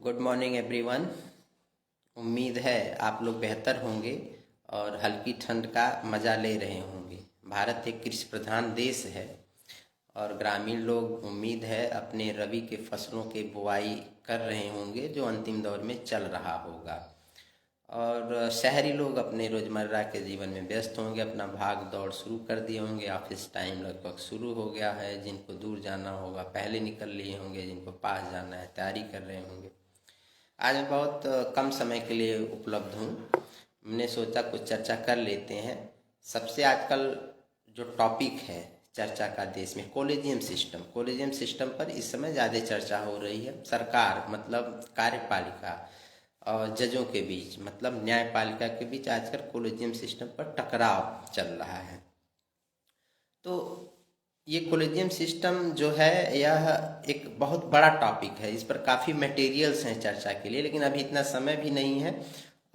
Good morning everyone. उम्मीद है आप लोग बेहतर होंगे और हल्की ठंड का मज़ा ले रहे होंगे। भारत एक कृषि प्रधान देश है और ग्रामीण लोग उम्मीद है अपने रबी के फसलों के बुआई कर रहे होंगे जो अंतिम दौर में चल रहा होगा। और शहरी लोग अपने रोज़मर्रा के जीवन में व्यस्त होंगे, अपना भाग दौड़ शुरू कर दिए होंगे। ऑफिस टाइम लगभग शुरू हो गया है। जिनको दूर जाना होगा पहले निकल लिए होंगे, जिनको पास जाना है तैयारी कर रहे होंगे। आज मैं बहुत कम समय के लिए उपलब्ध हूँ। मैंने सोचा कुछ चर्चा कर लेते हैं। सबसे आजकल जो टॉपिक है चर्चा का देश में कॉलेजियम सिस्टम पर इस समय ज़्यादा चर्चा हो रही है। सरकार मतलब कार्यपालिका और जजों के बीच मतलब न्यायपालिका के बीच आजकल कॉलेजियम सिस्टम पर टकराव चल रहा है। तो ये कॉलेजियम सिस्टम जो है यह एक बहुत बड़ा टॉपिक है। इस पर काफ़ी मटेरियल्स हैं चर्चा के लिए, लेकिन अभी इतना समय भी नहीं है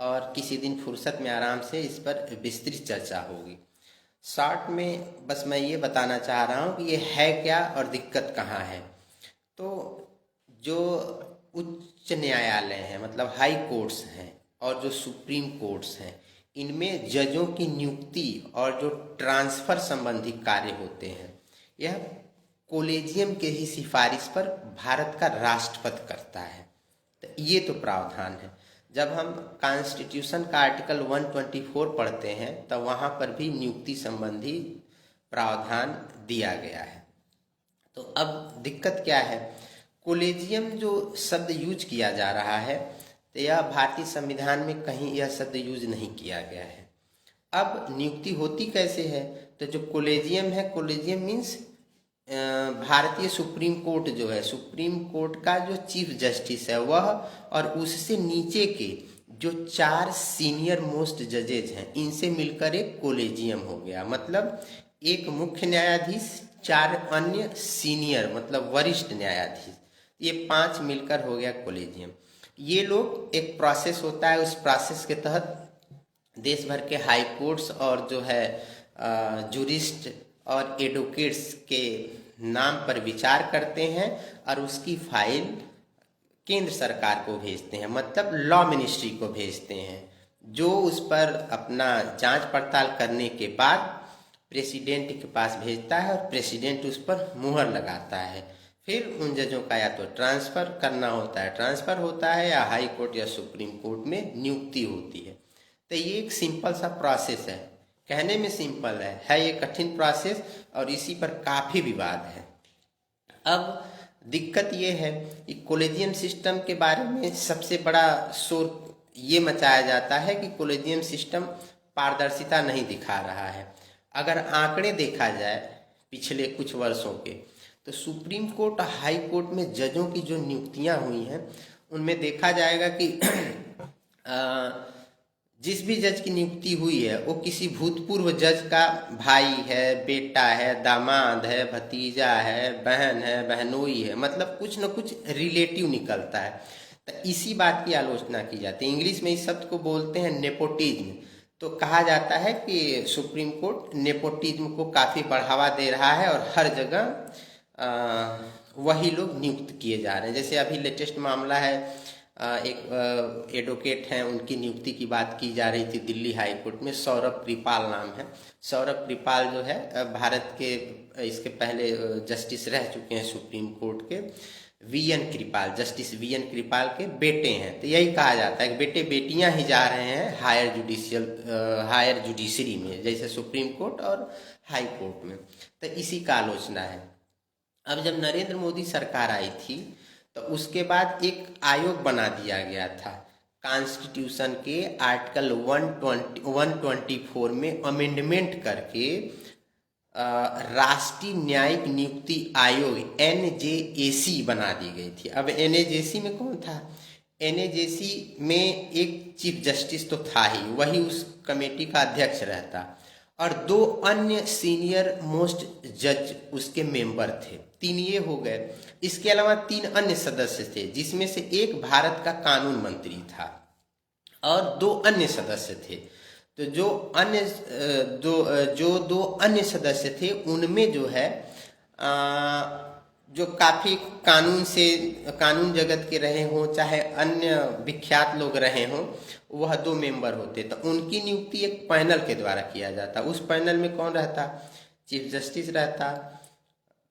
और किसी दिन फुर्सत में आराम से इस पर विस्तृत चर्चा होगी। शॉर्ट में बस मैं ये बताना चाह रहा हूँ कि ये है क्या और दिक्कत कहाँ है। तो जो उच्च न्यायालय हैं मतलब हाई कोर्ट्स हैं और जो सुप्रीम कोर्ट्स हैं, इनमें जजों की नियुक्ति और जो ट्रांसफ़र संबंधी कार्य होते हैं यह कॉलेजियम के ही सिफारिश पर भारत का राष्ट्रपति करता है। तो ये तो प्रावधान है। जब हम कॉन्स्टिट्यूशन का आर्टिकल 124 पढ़ते हैं तो वहाँ पर भी नियुक्ति संबंधी प्रावधान दिया गया है। तो अब दिक्कत क्या है, कॉलेजियम जो शब्द यूज किया जा रहा है तो यह भारतीय संविधान में कहीं यह शब्द यूज नहीं किया गया है। अब नियुक्ति होती कैसे है, तो जो कॉलेजियम है, कॉलेजियम मीन्स भारतीय सुप्रीम कोर्ट जो है, सुप्रीम कोर्ट का जो चीफ जस्टिस है वह और उससे नीचे के जो 4 सीनियर मोस्ट जजेज हैं, इनसे मिलकर एक कॉलेजियम हो गया। मतलब एक मुख्य न्यायाधीश, 4 अन्य सीनियर मतलब वरिष्ठ न्यायाधीश, ये 5 मिलकर हो गया कॉलेजियम। ये लोग एक प्रोसेस होता है, उस प्रोसेस के तहत देश भर के हाई कोर्ट्स और जो है जूरिस्ट और एडवोकेट्स के नाम पर विचार करते हैं और उसकी फाइल केंद्र सरकार को भेजते हैं, मतलब लॉ मिनिस्ट्री को भेजते हैं, जो उस पर अपना जांच पड़ताल करने के बाद प्रेसिडेंट के पास भेजता है और प्रेसिडेंट उस पर मुहर लगाता है। फिर उन जजों का या तो ट्रांसफ़र करना होता है या हाई कोर्ट या सुप्रीम कोर्ट में नियुक्ति होती है। तो ये एक सिंपल सा प्रोसेस है, कहने में सिंपल है ये कठिन प्रोसेस और इसी पर काफ़ी विवाद है। अब दिक्कत ये है कि कॉलेजियम सिस्टम के बारे में सबसे बड़ा शोर ये मचाया जाता है कि कॉलेजियम सिस्टम पारदर्शिता नहीं दिखा रहा है। अगर आंकड़े देखा जाए पिछले कुछ वर्षों के, तो सुप्रीम कोर्ट हाई कोर्ट में जजों की जो नियुक्तियां हुई हैं उनमें देखा जाएगा कि जिस भी जज की नियुक्ति हुई है वो किसी भूतपूर्व जज का भाई है, बेटा है, दामाद है, भतीजा है, बहन है, बहनोई है, मतलब कुछ न कुछ रिलेटिव निकलता है। तो इसी बात की आलोचना की जाती है। इंग्लिश में इस शब्द को बोलते हैं नेपोटिज्म। तो कहा जाता है कि सुप्रीम कोर्ट नेपोटिज्म को काफ़ी बढ़ावा दे रहा है और हर जगह वही लोग नियुक्त किए जा रहे हैं। जैसे अभी लेटेस्ट मामला है, एक एडवोकेट हैं, उनकी नियुक्ति की बात की जा रही थी दिल्ली हाई कोर्ट में। सौरभ कृपाल नाम है। सौरभ कृपाल जो है भारत के इसके पहले जस्टिस रह चुके हैं सुप्रीम कोर्ट के। जस्टिस वी एन कृपाल के बेटे हैं। तो यही कहा जाता है कि बेटे बेटियां ही जा रहे हैं हायर जुडिशरी में, जैसे सुप्रीम कोर्ट और हाई कोर्ट में। तो इसी का आलोचना है। अब जब नरेंद्र मोदी सरकार आई थी तो उसके बाद एक आयोग बना दिया गया था। कॉन्स्टिट्यूशन के आर्टिकल 124 में अमेंडमेंट करके राष्ट्रीय न्यायिक नियुक्ति आयोग NJAC बना दी गई थी। अब NJAC में कौन था? NJAC में एक चीफ जस्टिस तो था ही, वही उस कमेटी का अध्यक्ष रहता और 2 अन्य सीनियर मोस्ट जज उसके मेंबर थे। 3 ये हो गए। इसके अलावा 3 अन्य सदस्य थे, जिसमें से एक भारत का कानून मंत्री था और 2 अन्य सदस्य थे। तो जो 2 अन्य सदस्य थे उनमें जो है जो काफ़ी कानून जगत के रहे हों, चाहे अन्य विख्यात लोग रहे हों, वह 2 मेंबर होते। तो उनकी नियुक्ति एक पैनल के द्वारा किया जाता। उस पैनल में कौन रहता? चीफ जस्टिस रहता,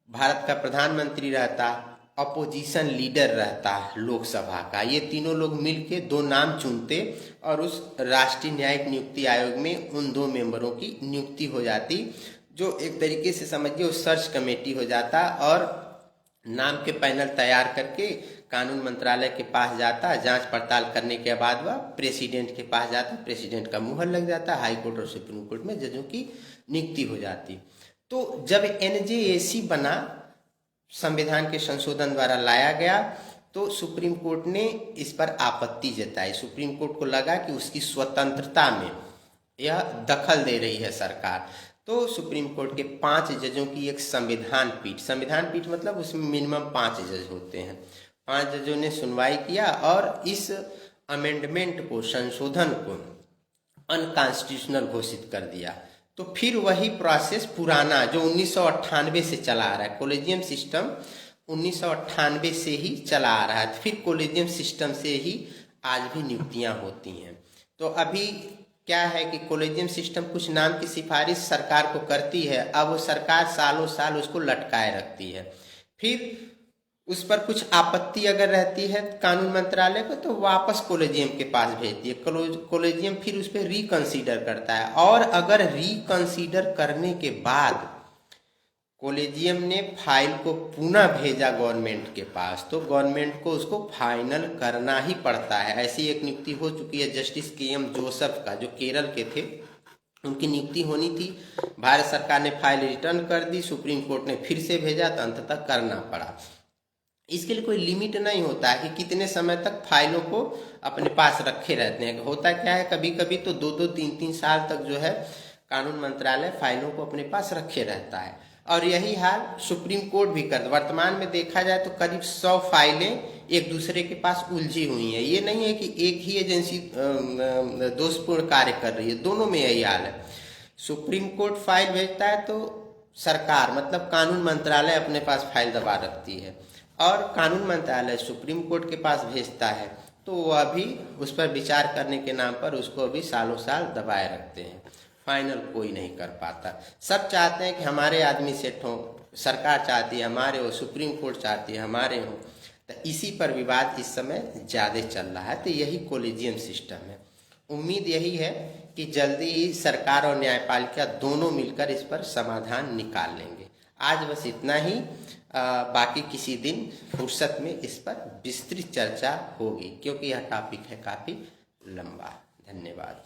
भारत का प्रधानमंत्री रहता, अपोजिशन लीडर रहता लोकसभा का। ये तीनों लोग मिलके 2 नाम चुनते और उस राष्ट्रीय न्यायिक नियुक्ति आयोग में उन 2 मेंबरों की नियुक्ति हो जाती, जो एक तरीके से समझिए वो सर्च कमेटी हो जाता और नाम के पैनल तैयार करके कानून मंत्रालय के पास जाता। जांच पड़ताल करने के बाद वह प्रेसिडेंट के पास जाता, प्रेसिडेंट का मुहर लग जाता, हाई कोर्ट और सुप्रीम कोर्ट में जजों की नियुक्ति हो जाती। तो जब एनजेएसी बना, संविधान के संशोधन द्वारा लाया गया, तो सुप्रीम कोर्ट ने इस पर आपत्ति जताई। सुप्रीम कोर्ट को लगा कि उसकी स्वतंत्रता में यह दखल दे रही है सरकार। तो सुप्रीम कोर्ट के 5 जजों की एक संविधान पीठ मतलब उसमें मिनिमम 5 जज होते हैं। 5 जजों ने सुनवाई किया और इस अमेंडमेंट को, संशोधन को अनकॉन्स्टिट्यूशनल घोषित कर दिया। तो फिर वही प्रोसेस पुराना जो 1998 से चला आ रहा है, कॉलेजियम सिस्टम 1998 से ही चला आ रहा है। फिर कॉलेजियम सिस्टम से ही आज भी नियुक्तियां होती हैं। तो अभी क्या है कि कॉलेजियम सिस्टम कुछ नाम की सिफारिश सरकार को करती है, अब वो सरकार सालों साल उसको लटकाए रखती है। फिर उस पर कुछ आपत्ति अगर रहती है कानून मंत्रालय को, तो वापस कॉलेजियम के पास भेजती है। कॉलेजियम फिर उस पर रिकंसीडर करता है और अगर रिकंसीडर करने के बाद कॉलेजियम ने फाइल को पुनः भेजा गवर्नमेंट के पास, तो गवर्नमेंट को उसको फाइनल करना ही पड़ता है। ऐसी एक नियुक्ति हो चुकी है जस्टिस के.एम. जोसेफ का, जो केरल के थे, उनकी नियुक्ति होनी थी। भारत सरकार ने फाइल रिटर्न कर दी, सुप्रीम कोर्ट ने फिर से भेजा, तो अंततः करना पड़ा। इसके लिए कोई लिमिट नहीं होता है कि कितने समय तक फाइलों को अपने पास रखे रहते हैं। होता क्या है, कभी कभी तो 2-2, 3-3 साल तक जो है कानून मंत्रालय फाइलों को अपने पास रखे रहता है। और यही हाल सुप्रीम कोर्ट भी करता। वर्तमान में देखा जाए तो करीब 100 फाइलें एक दूसरे के पास उलझी हुई हैं। ये नहीं है कि एक ही एजेंसी दोषपूर्ण कार्य कर रही है, दोनों में यही हाल है। सुप्रीम कोर्ट फाइल भेजता है तो सरकार मतलब कानून मंत्रालय अपने पास फाइल दबा रखती है, और कानून मंत्रालय सुप्रीम कोर्ट के पास भेजता है तो वह भी उस पर विचार करने के नाम पर उसको अभी सालों साल दबाए रखते हैं। फाइनल कोई नहीं कर पाता। सब चाहते हैं कि हमारे आदमी सेट हों, सरकार चाहती है हमारे हो, सुप्रीम कोर्ट चाहती है हमारे हो। तो इसी पर विवाद इस समय ज़्यादा चल रहा है। तो यही कॉलेजियम सिस्टम है। उम्मीद यही है कि जल्दी ही सरकार और न्यायपालिका दोनों मिलकर इस पर समाधान निकाल लेंगे। आज बस इतना ही। बाकी किसी दिन फुर्सत में इस पर विस्तृत चर्चा होगी, क्योंकि यह टॉपिक है काफ़ी लंबा। धन्यवाद।